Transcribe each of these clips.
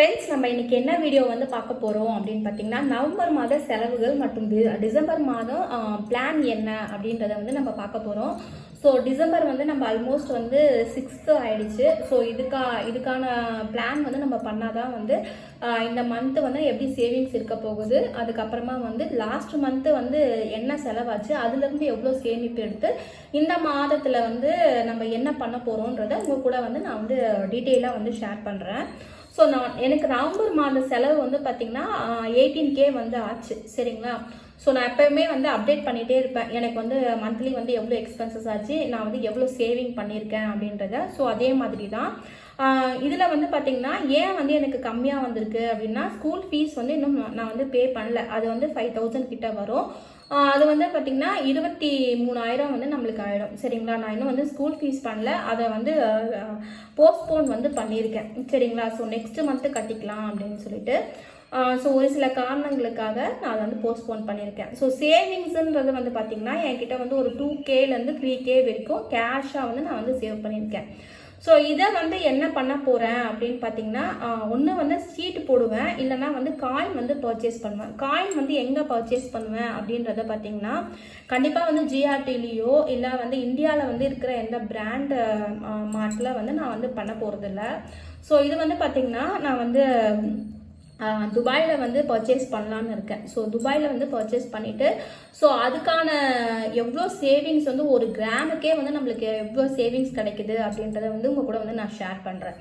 Friends, நம்ம இன்னைக்கு என்ன வீடியோ வந்து பார்க்க போகிறோம் அப்படின்னு பார்த்தீங்கன்னா, நவம்பர் மாத செலவுகள் மற்றும் டிசம்பர் மாதம் பிளான் என்ன அப்படின்றத வந்து நம்ம பார்க்க போகிறோம். ஸோ டிசம்பர் வந்து நம்ம ஆல்மோஸ்ட் வந்து 6th ஆயிடுச்சு. ஸோ இதுக்கான பிளான் வந்து நம்ம பண்ணாதான் வந்து இந்த மந்த்து வந்து எப்படி சேவிங்ஸ் இருக்க போகுது, அதுக்கப்புறமா வந்து லாஸ்ட் மந்த்து வந்து என்ன செலவாச்சு, அதுலேருந்து எவ்வளோ சேமிப்பு எடுத்து இந்த மாதத்தில் வந்து நம்ம என்ன பண்ண போகிறோன்றதை உங்கள் கூட வந்து நான் வந்து டீட்டெயிலாக வந்து ஷேர் பண்ணுறேன். ஸோ எனக்கு நவம்பர் மாத செலவு வந்து பார்த்திங்கன்னா 18K வந்து ஆச்சு. சரிங்களா? ஸோ நான் எப்போயுமே வந்து அப்டேட் பண்ணிகிட்டே இருப்பேன். எனக்கு வந்து மந்த்லி வந்து எவ்வளோ எக்ஸ்பென்சஸ் ஆச்சு, நான் வந்து எவ்வளோ சேவிங் பண்ணியிருக்கேன் அப்படின்றத. ஸோ அதே மாதிரி தான் இதில் வந்து பார்த்திங்கன்னா ஏன் வந்து எனக்கு கம்மியாக வந்திருக்கு அப்படின்னா, ஸ்கூல் ஃபீஸ் வந்து இன்னும் நான் வந்து பே பண்ணல. அது வந்து 5000 கிட்ட வரும். அது வந்து பார்த்திங்கன்னா 23,000 வந்து நம்மளுக்கு ஆகிடும். சரிங்களா? நான் இன்னும் வந்து ஸ்கூல் ஃபீஸ் பண்ணல, அதை வந்து போஸ்ட்போன் வந்து பண்ணியிருக்கேன். சரிங்களா? ஸோ நெக்ஸ்ட் மந்த்து கட்டிக்கலாம் அப்படின்னு சொல்லிட்டு ஸோ ஒரு சில காரணங்களுக்காக நான் அதை வந்து போஸ்ட்போன் பண்ணியிருக்கேன். ஸோ சேவிங்ஸுன்றது வந்து பார்த்திங்கன்னா என்கிட்ட வந்து ஒரு 2Kலேருந்து 3K வரைக்கும் கேஷாக வந்து நான் வந்து சேவ் பண்ணியிருக்கேன். ஸோ இதை வந்து என்ன பண்ண போகிறேன் அப்படின்னு பார்த்தீங்கன்னா, ஒன்று வந்து சீட்டு போடுவேன், இல்லைனா வந்து காயின் வந்து பர்ச்சேஸ் பண்ணுவேன். காயின் வந்து எங்கே பர்ச்சேஸ் பண்ணுவேன் அப்படின்றத பார்த்தீங்கன்னா, கண்டிப்பாக வந்து ஜிஆர்டிலேயோ இல்லை வந்து இந்தியாவில் வந்து இருக்கிற எந்த பிராண்ட் மார்ட்டில் வந்து நான் வந்து பண்ண போகிறதில்ல. ஸோ இது வந்து பார்த்திங்கன்னா நான் வந்து துபாயில் வந்து பர்ச்சேஸ் பண்ணலான்னு இருக்கேன். ஸோ துபாயில் வந்து பர்ச்சேஸ் பண்ணிவிட்டு ஸோ அதுக்கான எவ்வளோ சேவிங்ஸ் வந்து ஒரு கிராமுக்கே வந்து நம்மளுக்கு எவ்வளோ சேவிங்ஸ் கிடைக்குது அப்படின்றத வந்து உங்கள் கூட வந்து நான் ஷேர் பண்ணுறேன்.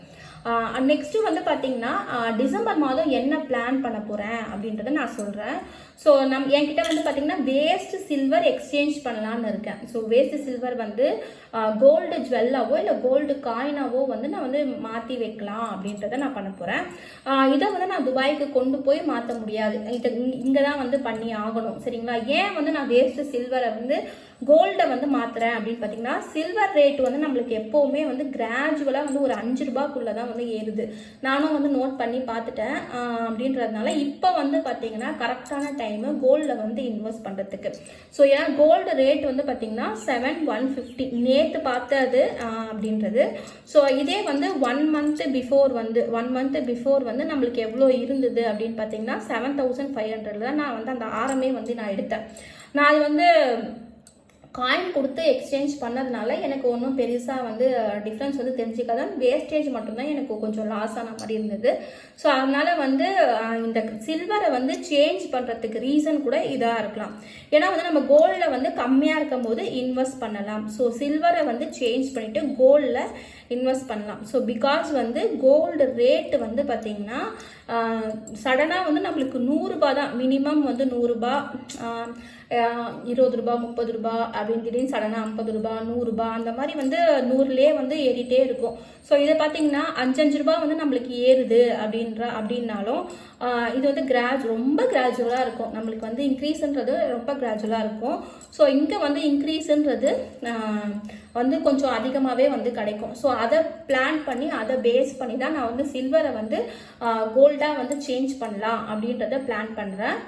நெக்ஸ்ட்டு வந்து பார்த்திங்கன்னா டிசம்பர் மாதம் என்ன பிளான் பண்ண போகிறேன் அப்படின்றத நான் சொல்கிறேன். ஸோ என்கிட்ட வந்து பார்த்திங்கன்னா வேஸ்ட் சில்வர் எக்ஸ்சேஞ்ச் பண்ணலான்னு இருக்கேன். ஸோ வேஸ்ட் சில்வர் வந்து கோல்டு ஜுவல்லாவோ இல்லை கோல்டு காயினாவோ வந்து நான் வந்து மாற்றி வைக்கலாம் அப்படின்றத நான் பண்ண போகிறேன். இதை வந்து நான் துபாய்க்கு கொண்டு போய் மாற்ற முடியாது, இங்கே தான் வந்து பண்ணி ஆகணும். சரிங்களா? ஏன் வந்து நான் வேஸ்ட் சில்வரை வந்து கோல்டை வந்து மாற்றுறேன் அப்படின்னு பார்த்தீங்கன்னா, சில்வர் ரேட் வந்து நம்மளுக்கு எப்போவுமே வந்து கிராஜுவலாக வந்து ஒரு 5 ரூபாய்க்குள்ளே தான் வந்து ஏறுது. நானும் வந்து நோட் பண்ணி பார்த்துட்டேன். அப்படின்றதுனால இப்போ வந்து பார்த்தீங்கன்னா கரெக்டான டைமு கோல்டில் வந்து இன்வெஸ்ட் பண்ணுறதுக்கு. ஸோ ஏன்னா கோல்டு ரேட் வந்து பார்த்தீங்கன்னா 7,150 நேற்று பார்த்தது அப்படின்றது. ஸோ இதே வந்து 1 month பிஃபோர் வந்து நம்மளுக்கு எவ்வளோ இருந்தது அப்படின்னு பார்த்தீங்கன்னா 7,500 தான் நான் வந்து அந்த ஆரமே வந்து நான் எடுத்தேன். நான் அது வந்து காயின் கொடுத்து எக்ஸ்சேஞ்ச் பண்ணதுனால எனக்கு ஒன்றும் பெருசாக வந்து டிஃப்ரென்ஸ் வந்து தெரிஞ்சுக்காதான், வேஸ்டேஜ் மட்டும்தான் எனக்கு கொஞ்சம் லாஸ் ஆன மாதிரி இருந்தது. ஸோ அதனால் வந்து இந்த சில்வரை வந்து சேஞ்ச் பண்ணுறதுக்கு ரீசன் கூட இதாக இருக்கலாம். ஏன்னா வந்து நம்ம கோல்டில் வந்து கம்மியாக இருக்கும் போது இன்வெஸ்ட் பண்ணலாம். ஸோ சில்வரை வந்து சேஞ்ச் பண்ணிவிட்டு கோல்டில் இன்வெஸ்ட் பண்ணலாம். ஸோ பிகாஸ் வந்து கோல்டு ரேட்டு வந்து பார்த்திங்கன்னா சடனாக வந்து நம்மளுக்கு 100 ரூபாய் தான் மினிமம், வந்து 100 ரூபாய், 20 ரூபாய், 30 ரூபாய் அப்படின்னு திடீர்னு சடனாக 50 ரூபாய், 100 ரூபாய் அந்த மாதிரி வந்து 100லே வந்து ஏறிட்டே இருக்கும். ஸோ இதை பார்த்தீங்கன்னா 5 ரூபாய் வந்து நம்மளுக்கு ஏறுது அப்படின்னாலும் இது வந்து ரொம்ப கிராஜுவலாக இருக்கும். நம்மளுக்கு வந்து இன்க்ரீஸ்ன்றது ரொம்ப கிராஜுவலாக இருக்கும். ஸோ இங்கே வந்து இன்க்ரீஸ்ன்றது வந்து கொஞ்சம் அதிகமாகவே வந்து கிடைக்கும். ஸோ அதை பிளான் பண்ணி அதை பேஸ் பண்ணி தான் நான் வந்து சில்வரை வந்து கோல்டாக வந்து சேஞ்ச் பண்ணலாம் அப்படின்றத பிளான் பண்ணுறேன்.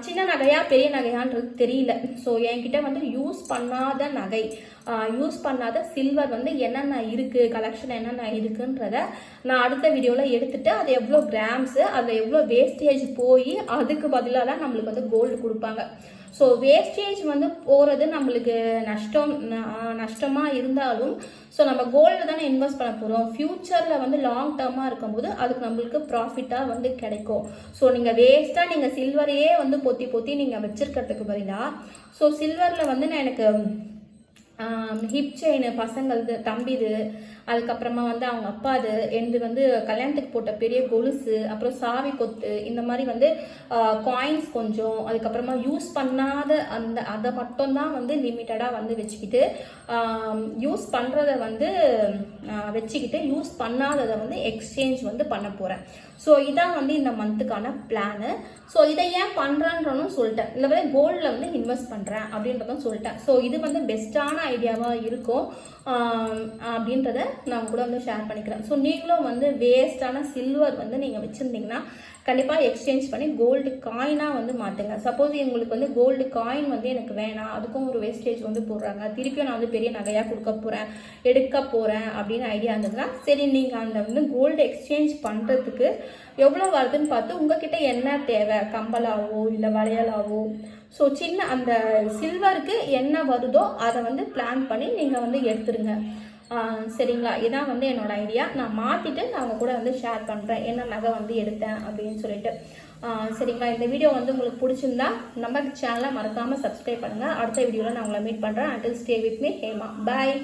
சின்ன நகையா பெரிய நகையான்றது தெரியல. ஸோ என்கிட்ட வந்து யூஸ் பண்ணாத சில்வர் வந்து என்னென்ன இருக்குது, கலெக்ஷன் என்னென்ன இருக்குன்றத நான் அடுத்த வீடியோவில் எடுத்துகிட்டு அது எவ்வளோ கிராம்ஸு, அதில் எவ்வளோ வேஸ்டேஜ் போய் அதுக்கு பதிலாக தான் நம்மளுக்கு வந்து கோல்டு கொடுப்பாங்க. ஸோ வேஸ்டேஜ் வந்து போகிறது நம்மளுக்கு நஷ்டமாக இருந்தாலும் ஸோ நம்ம கோல்டு தானே இன்வெஸ்ட் பண்ண போகிறோம். ஃப்யூச்சரில் வந்து லாங் டேர்மாக இருக்கும்போது அதுக்கு நம்மளுக்கு ப்ராஃபிட்டாக வந்து கிடைக்கும். ஸோ நீங்கள் வேஸ்ட்டாக நீங்கள் சில்வரையே வந்து பொத்தி நீங்கள் வச்சுருக்கிறதுக்கு பதிலாக ஸோ சில்வரில் வந்து நான் எனக்கு ஹிப் செயின் பசங்களது, தம்பிது, அதுக்கப்புறமா வந்து அவங்க அப்பாது, என்று வந்து கல்யாணத்துக்கு போட்ட பெரிய கொலுசு, அப்புறம் சாவி கொத்து, இந்த மாதிரி வந்து காயின்ஸ் கொஞ்சம், அதுக்கப்புறமா யூஸ் பண்ணாத அதை மட்டும்தான் வந்து லிமிட்டடாக வந்து வச்சுக்கிட்டு யூஸ் பண்ணுறத வந்து வச்சுக்கிட்டு யூஸ் பண்ணாததை வந்து எக்ஸ்சேஞ்ச் வந்து பண்ண போகிறேன். ஸோ இதான் வந்து இந்த மந்த்துக்கான பிளானு. ஸோ இதை ஏன் பண்ணுறேன்றனும் சொல்லிட்டேன், இல்லை வந்து கோல்டில் வந்து இன்வெஸ்ட் பண்ணுறேன் அப்படின்றதும் சொல்லிட்டேன். ஸோ இது வந்து பெஸ்ட்டான ஐடியாவாக இருக்கும் அப்படின்றத நான் கூட வந்து ஷேர் பண்ணிக்கிறேன். ஸோ நீங்களும் வந்து வேஸ்டான சில்வர் வந்து நீங்கள் வச்சுருந்தீங்கன்னா கண்டிப்பாக எக்ஸ்சேஞ்ச் பண்ணி கோல்டு காயினாக வந்து மாற்றுங்க. சப்போஸ் உங்களுக்கு வந்து கோல்டு காயின் வந்து எனக்கு வேணாம், அதுக்கும் ஒரு வேஸ்டேஜ் வந்து போடுறாங்க, திருப்பியும் நான் வந்து பெரிய நகையாக கொடுக்க போகிறேன், எடுக்க போகிறேன் அப்படின்னு ஐடியா இருந்ததுன்னா சரி, நீங்கள் அந்த வந்து கோல்டு எக்ஸ்சேஞ்ச் பண்ணுறதுக்கு எவ்வளோ வருதுன்னு பார்த்து உங்ககிட்ட என்ன தேவை, கம்பலாவோ இல்லை வளையலாவோ, ஸோ சின்ன அந்த சில்வருக்கு என்ன வருதோ அதை வந்து பிளான் பண்ணி நீங்கள் வந்து எடுத்துருங்க. சரிங்களா? இதான் வந்து என்னோட ஐடியா. நான் மாற்றிட்டு நான் அவங்க கூட வந்து ஷேர் பண்ணுறேன் என்ன நகை வந்து எடுத்தேன் அப்படின்னு சொல்லிட்டு. சரிங்களா? இந்த வீடியோ வந்து உங்களுக்கு பிடிச்சிருந்தா நம்ம சேனலை மறக்காமல் சப்ஸ்கிரைப் பண்ணுங்கள். அடுத்த வீடியோவில் நான் உங்களை மீட் பண்ணுறேன். until stay with me, Hema. Bye.